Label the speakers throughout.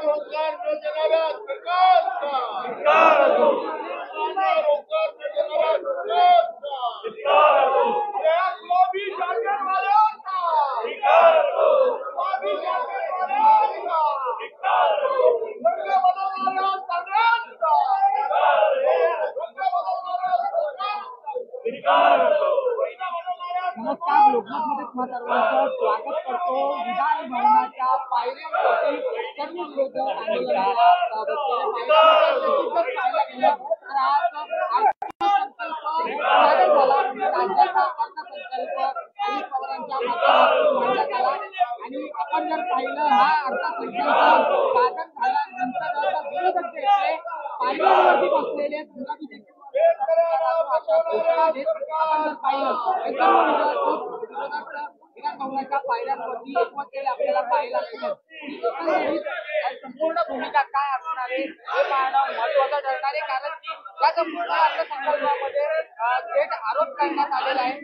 Speaker 1: रोजगार न देणाऱ्या सरकारचा रोजगार न देणाऱ्या सरकारचा गुलाबी जाकेटवाल्यांचा गुलाबी जाकेटवाल्यांचा रंग बनवणाऱ्या सगळ्यांचा
Speaker 2: नमस्कार, लोकमतमध्ये तुम्हा सर्वांचं स्वागत करतो। विधान भवनाच्या पायऱ्यांवरती सर्व विरोधक आंदोलनाला बसलेले पाहायला गेलं तर आज अर्थसंकल्प सादर झाला। राज्याचा अर्थसंकल्प अजित पवारांच्या माध्यमातून मांडण्यात आला आणि आपण जर पाहिलं हा अर्थसंकल्प सादर झाल्यानंतर विरोधक जे आहेत पायऱ्यांवरती बसलेले गुलाबी विधान भवनाच्या पायऱ्यांवरती एकमत केले आपल्याला पाहायला मिळतं। संपूर्ण भूमिका काय असणार आहे हे पाहणं महत्त्वाचं ठरणार आहे, कारण की या संपूर्ण अर्थसंकल्पामध्ये थेट आरोप करण्यात आलेला आहे।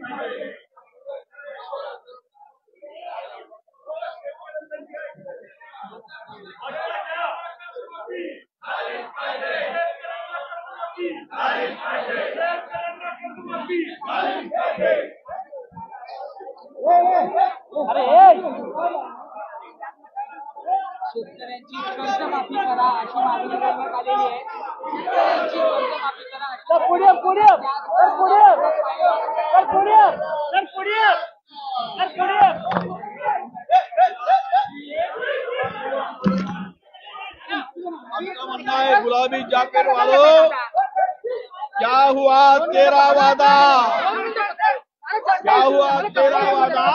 Speaker 2: शेतकऱ्यांची कर्जमाफी करा अशी मागणी करण्यात आलेली आहे। शेतकऱ्यांची कर्जमाफी करा
Speaker 1: गुलाबी जैकेट वालों, क्या हुआ तेरा वादा, क्या हुआ तेरा वादा।